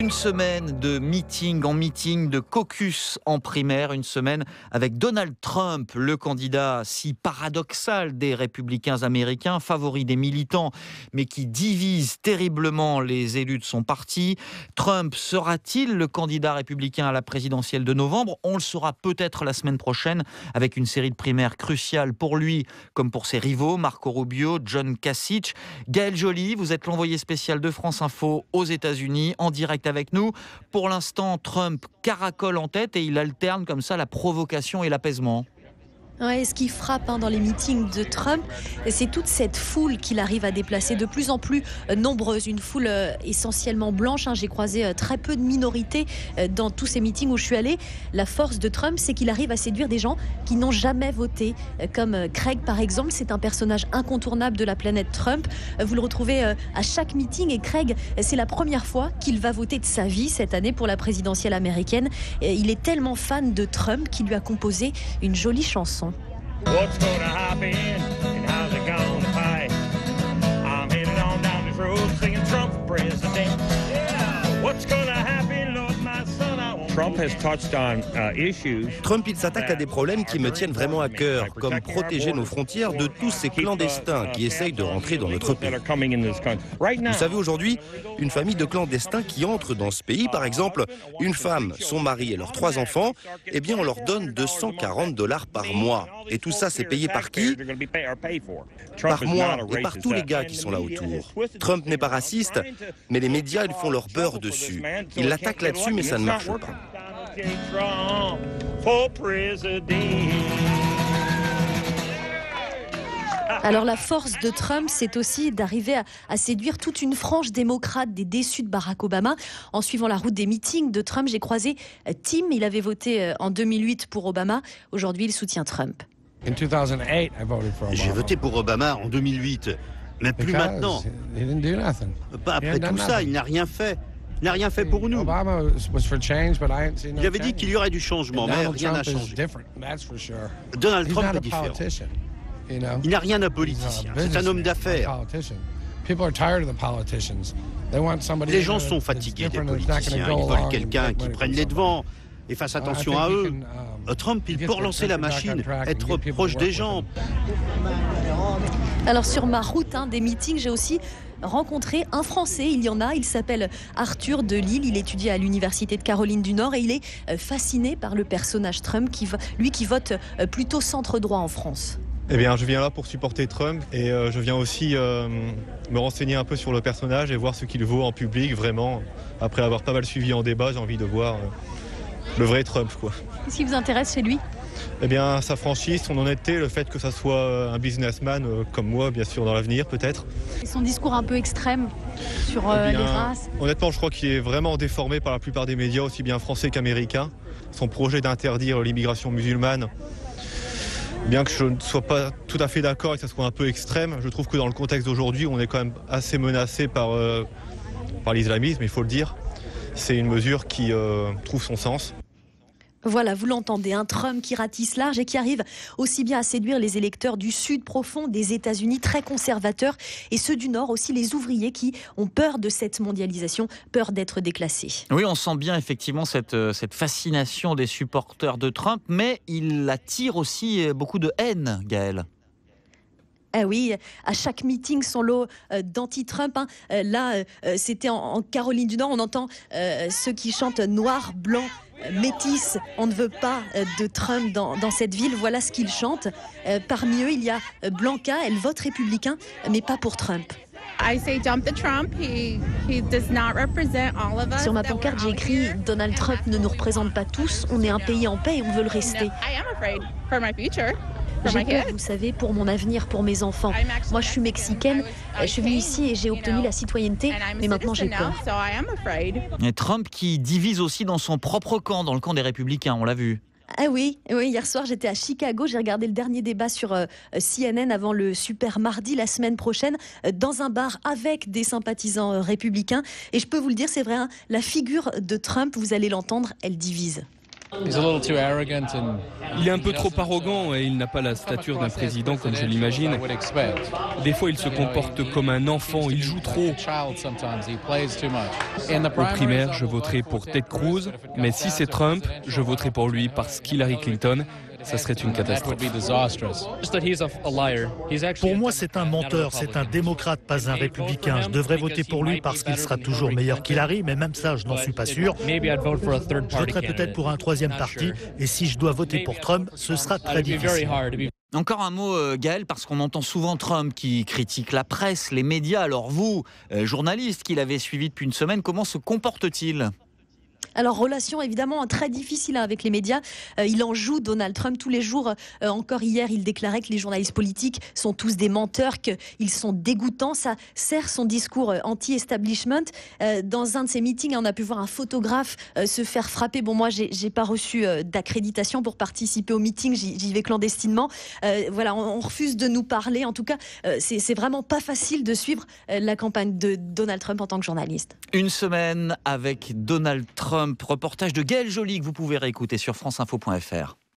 Une semaine de meeting en meeting, de caucus en primaire, une semaine avec Donald Trump, le candidat si paradoxal des républicains américains, favori des militants, mais qui divise terriblement les élus de son parti. Trump sera-t-il le candidat républicain à la présidentielle de novembre ? On le saura peut-être la semaine prochaine avec une série de primaires cruciales pour lui comme pour ses rivaux, Marco Rubio, John Kasich. Gaël Joly, vous êtes l'envoyé spécial de France Info aux États-Unis, en direct avec nous. Pour l'instant, Trump caracole en tête et il alterne comme ça la provocation et l'apaisement. Ouais, ce qui frappe dans les meetings de Trump, c'est toute cette foule qu'il arrive à déplacer de plus en plus nombreuse. Une foule essentiellement blanche. J'ai croisé très peu de minorités dans tous ces meetings où je suis allée. La force de Trump, c'est qu'il arrive à séduire des gens qui n'ont jamais voté. Comme Craig, par exemple, c'est un personnage incontournable de la planète Trump. Vous le retrouvez à chaque meeting. Et Craig, c'est la première fois qu'il va voter de sa vie cette année pour la présidentielle américaine. Il est tellement fan de Trump qu'il lui a composé une jolie chanson. What's gonna happen and how's it gonna pay? I'm headed on down this road singing Trump for president. Yeah. What's gonna happen, Lord, my son? I won't. Trump has touched on issues. Trump, il s'attaque à des problèmes qui me tiennent vraiment à cœur, comme protéger nos frontières de tous ces clandestins qui essayent de rentrer dans notre pays. Vous savez, aujourd'hui, une famille de clandestins qui entre dans ce pays, par exemple, une femme, son mari et leurs 3 enfants, eh bien, on leur donne $240 par mois. Et tout ça, c'est payé par qui ? Par moi et par tous les gars qui sont là autour. Trump n'est pas raciste, mais les médias, ils font leur beurre dessus. Ils l'attaquent là-dessus, mais ça ne marche pas. Alors la force de Trump, c'est aussi d'arriver à séduire toute une frange démocrate des déçus de Barack Obama. En suivant la route des meetings de Trump, j'ai croisé Tim. Il avait voté en 2008 pour Obama. Aujourd'hui, il soutient Trump. J'ai voté pour Obama en 2008, mais plus maintenant. Pas après tout ça, il n'a rien fait. Il n'a rien fait pour nous. J'avais dit qu'il y aurait du changement, mais rien n'a changé. Donald Trump est différent. Il n'a rien d'un politicien, c'est un homme d'affaires. Les gens sont fatigués des politiciens, ils veulent quelqu'un qui prenne les devants et fasse attention à eux. Trump, il peut relancer la machine, être proche des gens. Alors sur ma route des meetings, j'ai aussi rencontré un Français. Il y en a, il s'appelle Arthur de Lille. Il étudie à l'Université de Caroline du Nord et il est fasciné par le personnage Trump, lui qui vote plutôt centre-droit en France. Eh bien, je viens là pour supporter Trump et je viens aussi me renseigner un peu sur le personnage et voir ce qu'il vaut en public, vraiment. Après avoir pas mal suivi en débat, j'ai envie de voir le vrai Trump, quoi. Qu'est-ce qui vous intéresse chez lui ? Eh bien, sa franchise, son honnêteté, le fait que ça soit un businessman comme moi, bien sûr, dans l'avenir, peut-être. Et son discours un peu extrême sur les races. Honnêtement, je crois qu'il est vraiment déformé par la plupart des médias, aussi bien français qu'américains. Son projet d'interdire l'immigration musulmane, bien que je ne sois pas tout à fait d'accord et que ça soit un peu extrême, je trouve que dans le contexte d'aujourd'hui, on est quand même assez menacé par l'islamisme, il faut le dire. C'est une mesure qui trouve son sens. Voilà, vous l'entendez, un Trump qui ratisse large et qui arrive aussi bien à séduire les électeurs du sud profond des États-Unis, très conservateurs, et ceux du nord aussi, les ouvriers qui ont peur de cette mondialisation, peur d'être déclassés. Oui, on sent bien effectivement cette fascination des supporters de Trump, mais il attire aussi beaucoup de haine, Gaël. Ah oui, à chaque meeting, son lot d'anti-Trump. Là, c'était en Caroline du Nord, on entend ceux qui chantent noir, blanc, métis. On ne veut pas de Trump dans cette ville. Voilà ce qu'ils chantent. Parmi eux, il y a Blanca, elle vote républicain, mais pas pour Trump. Sur ma pancarte, j'ai écrit « Donald Trump ne nous représente pas tous, on est un pays en paix et on veut le rester ». J'ai peur, vous savez, pour mon avenir, pour mes enfants. Moi, je suis mexicaine, je suis venue ici et j'ai obtenu la citoyenneté, mais maintenant j'ai peur. Et Trump qui divise aussi dans son propre camp, dans le camp des républicains, on l'a vu. Ah oui, hier soir j'étais à Chicago, j'ai regardé le dernier débat sur CNN avant le Super Mardi la semaine prochaine, dans un bar avec des sympathisants républicains. Et je peux vous le dire, c'est vrai, la figure de Trump, vous allez l'entendre, elle divise. Il est un peu trop arrogant et il n'a pas la stature d'un président comme je l'imagine. Des fois, il se comporte comme un enfant, il joue trop. Aux primaires, je voterai pour Ted Cruz, mais si c'est Trump, je voterai pour lui parce qu'Hillary Clinton, ça serait une catastrophe. Pour moi, c'est un menteur, c'est un démocrate, pas un républicain. Je devrais voter pour lui parce qu'il sera toujours meilleur qu'Hillary, mais même ça, je n'en suis pas sûr. Je voterai peut-être pour un troisième parti, et si je dois voter pour Trump, ce sera très difficile. Encore un mot, Gaël, parce qu'on entend souvent Trump qui critique la presse, les médias. Alors vous, journaliste qui l'avez suivi depuis une semaine, comment se comporte-t-il ? Alors, relation évidemment très difficile avec les médias. Il en joue, Donald Trump, tous les jours. Encore hier, il déclarait que les journalistes politiques sont tous des menteurs, qu'ils sont dégoûtants. Ça sert son discours anti-establishment. Dans un de ses meetings, on a pu voir un photographe se faire frapper. Bon, moi, j'ai pas reçu d'accréditation pour participer au meeting. J'y vais clandestinement. Voilà, on refuse de nous parler. En tout cas, c'est vraiment pas facile de suivre la campagne de Donald Trump en tant que journaliste. Une semaine avec Donald Trump. Reportage de Gaël Joly que vous pouvez réécouter sur franceinfo.fr.